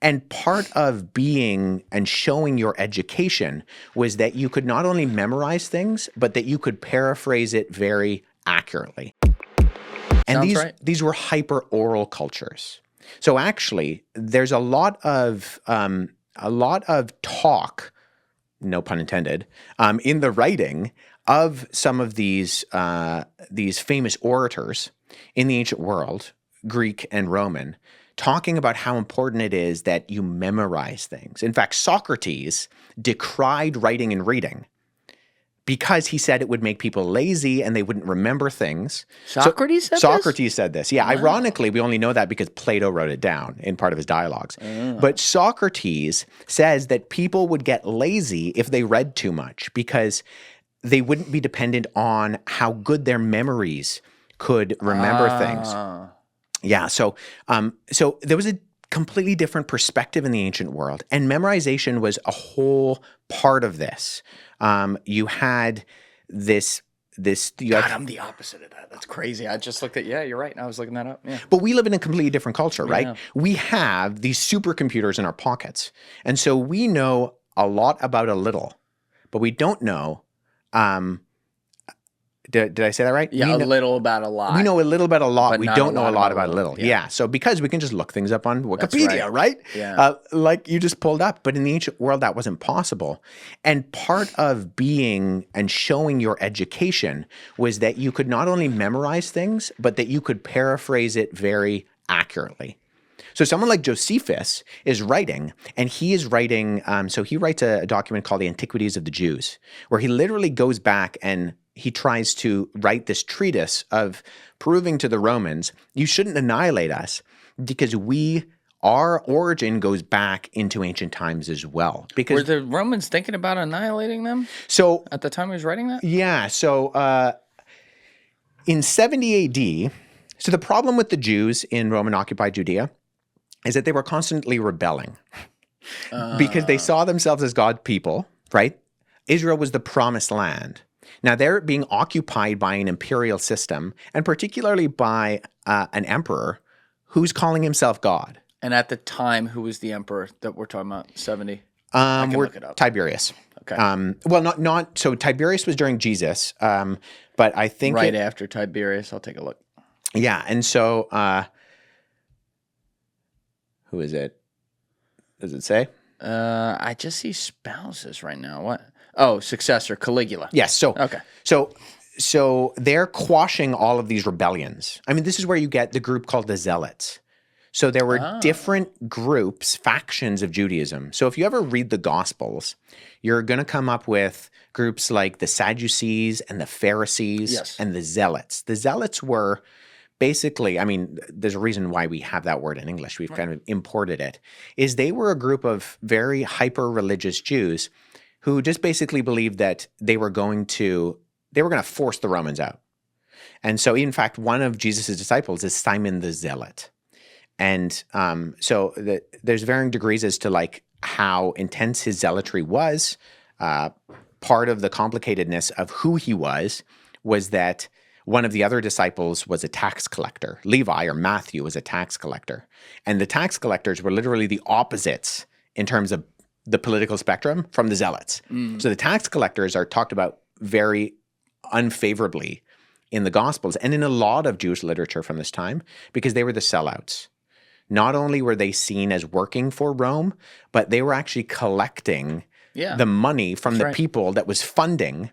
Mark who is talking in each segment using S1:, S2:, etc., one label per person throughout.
S1: And part of being and showing your education was that you could not only memorize things, but that you could paraphrase it very accurately. And
S2: Sounds right.
S1: these were hyper oral cultures. So actually, there's a lot of talk, no pun intended, in the writing of some of these famous orators in the ancient world, Greek and Roman, talking about how important it is that you memorize things. In fact, Socrates decried writing and reading because he said it would make people lazy and they wouldn't remember things.
S2: Socrates said this?
S1: Socrates said this. Yeah,
S2: Wow.
S1: Ironically, we only know that because Plato wrote it down in part of his dialogues. But Socrates says that people would get lazy if they read too much because they wouldn't be dependent on how good their memories could remember things. Yeah, so there was a completely different perspective in the ancient world, and memorization was a whole part of this. You had this.
S2: God, I'm the opposite of that. That's crazy. I just looked at, you're right. I was looking that up. Yeah.
S1: But we live in a completely different culture, right?
S2: Yeah.
S1: We have these supercomputers in our pockets, and so we know a lot about a little, but we don't know. Did I say that right?
S2: Yeah, a little about a lot.
S1: We know a little about a lot.
S2: But
S1: We
S2: not
S1: don't
S2: a
S1: know a
S2: lot
S1: lot
S2: about
S1: about a little.
S2: Yeah.
S1: Yeah. So because we can just look things up on Wikipedia, right?
S2: Yeah.
S1: Like you just pulled up. But in the ancient world, that wasn't possible. And part of being and showing your education was that you could not only memorize things, but that you could paraphrase it very accurately. So someone like Josephus is writing, and he is writing, so he writes a document called the Antiquities of the Jews, where he literally goes back and he tries to write this treatise of proving to the Romans, you shouldn't annihilate us because our origin goes back into ancient times as well. Because
S2: Were the Romans thinking about annihilating them
S1: so
S2: at the time he was writing that?
S1: yeah, so in 70 AD, so the problem with the Jews in Roman-occupied Judea is that they were constantly rebelling because they saw themselves as God's people, right? Israel was the promised land. Now, they're being occupied by an imperial system, and particularly by an emperor who's calling himself God.
S2: And at the time, who was the emperor that we're talking about? 70? I can look it up.
S1: Tiberius.
S2: Okay.
S1: Well, not so Tiberius was during Jesus, but I think
S2: right after Tiberius. I'll take a look.
S1: Yeah, and so who is it? Does it say?
S2: I just see spouses right now. What? Oh, successor, Caligula.
S1: Yes. So
S2: Okay.
S1: So they're quashing all of these rebellions. I mean, this is where you get the group called the Zealots. So there were different groups, factions of Judaism. So if you ever read the Gospels, you're going to come up with groups like the Sadducees and the Pharisees and the Zealots. The Zealots were basically, I mean, there's a reason why we have that word in English. We've kind of imported it, is they were a group of very hyper-religious Jews who just basically believed that they were going to force the Romans out. And so, in fact, one of Jesus' disciples is Simon the Zealot. And there's varying degrees as to like how intense his zealotry was. Part of the complicatedness of who he was that one of the other disciples was a tax collector. Levi or Matthew was a tax collector. And the tax collectors were literally the opposites in terms of the political spectrum from the zealots. So the tax collectors are talked about very unfavorably in the Gospels and in a lot of Jewish literature from this time because they were the sellouts. Not only were they seen as working for Rome, but they were actually collecting the money from the people that was funding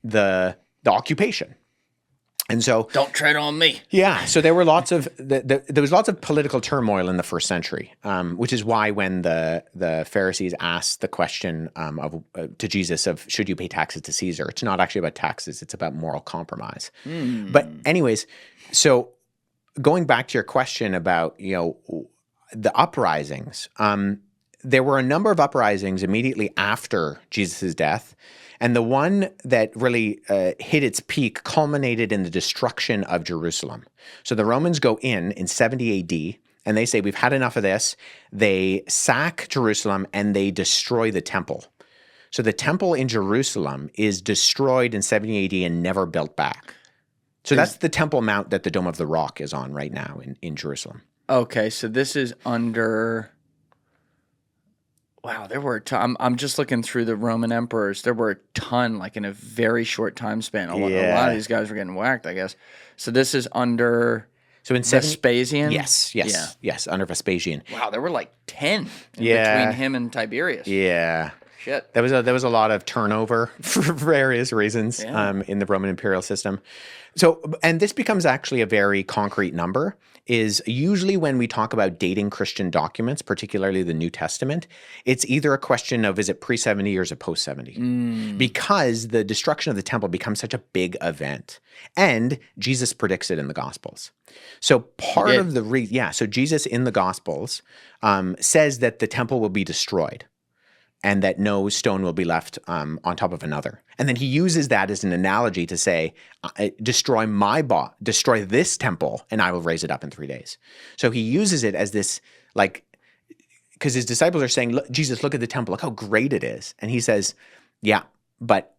S1: the occupation. And so,
S2: don't tread on me.
S1: Yeah, so there were lots of there was lots of political turmoil in the first century, which is why when the Pharisees asked the question to Jesus of should you pay taxes to Caesar, it's not actually about taxes; it's about moral compromise. But anyways, so going back to your question about the uprisings, there were a number of uprisings immediately after Jesus' death. And the one that really hit its peak culminated in the destruction of Jerusalem. So the Romans go in 70 AD, and they say, we've had enough of this. They sack Jerusalem, and they destroy the temple. So the temple in Jerusalem is destroyed in 70 AD and never built back. So that's the Temple Mount that the Dome of the Rock is on right now in Jerusalem.
S2: Okay, so this is under Wow, there were I'm just looking through the Roman emperors. There were a ton, like in a very short time span. A lot of these guys were getting whacked, I guess. So this is under
S1: So in
S2: Vespasian?
S1: Yes, under Vespasian.
S2: Wow, there were like 10 between him and Tiberius.
S1: Yeah.
S2: Shit.
S1: There was a lot of turnover for various reasons in the Roman imperial system. So, and this becomes actually a very concrete number, is usually when we talk about dating Christian documents, particularly the New Testament, it's either a question of is it pre-70 or is it post-70? Because the destruction of the temple becomes such a big event. And Jesus predicts it in the Gospels. So part of the so Jesus in the Gospels says that the temple will be destroyed, and that no stone will be left on top of another. And then he uses that as an analogy to say, destroy this temple, and I will raise it up in 3 days. So he uses it as this, like, because his disciples are saying, look, Jesus, look at the temple, look how great it is. And he says, yeah, but,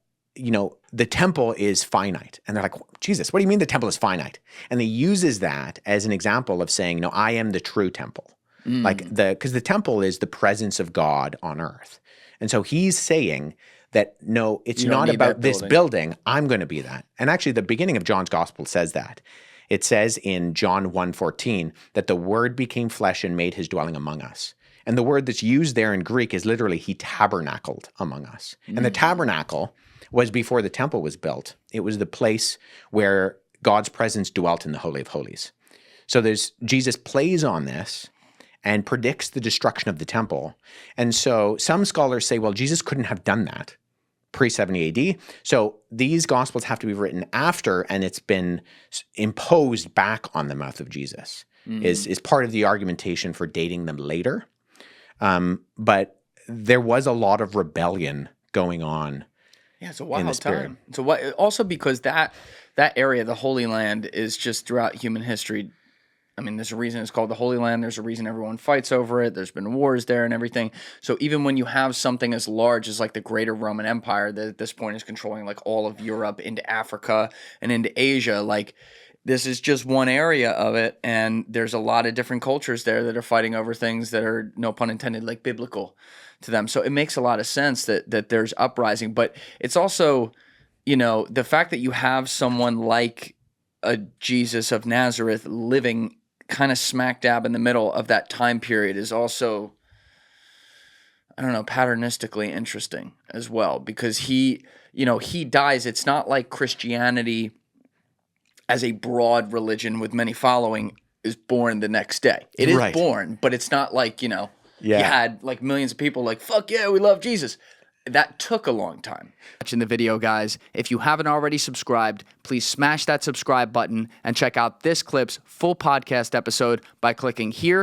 S1: the temple is finite. And they're like, Jesus, what do you mean the temple is finite? And he uses that as an example of saying, no, I am the true temple. Because the temple is the presence of God on earth. And so he's saying that, no, it's not about this building. I'm going to be that. And actually, the beginning of John's gospel says that. It says in John 1:14 that the word became flesh and made his dwelling among us. And the word that's used there in Greek is literally he tabernacled among us. And the tabernacle was before the temple was built. It was the place where God's presence dwelt in the Holy of Holies. So Jesus plays on this and predicts the destruction of the temple. And so some scholars say, well, Jesus couldn't have done that pre-70 AD. So these gospels have to be written after, and it's been imposed back on the mouth of Jesus, is part of the argumentation for dating them later. But there was a lot of rebellion going on.
S2: Yeah, it's a wild time. Also because that area, the Holy Land, is just throughout human history. I mean, there's a reason it's called the Holy Land. There's a reason everyone fights over it. There's been wars there and everything. So even when you have something as large as like the greater Roman Empire that at this point is controlling like all of Europe into Africa and into Asia, like this is just one area of it. And there's a lot of different cultures there that are fighting over things that are, no pun intended, like biblical to them. So it makes a lot of sense that there's uprising. But it's also, the fact that you have someone like a Jesus of Nazareth living kind of smack dab in the middle of that time period is also, I don't know, patternistically interesting as well, because he dies. It's not like Christianity as a broad religion with many following is born the next day. It is born, but it's not like, you had like millions of people like, fuck yeah, we love Jesus. That took a long time. Watching the video, guys. If you haven't already subscribed, please smash that subscribe button and check out this clip's full podcast episode by clicking here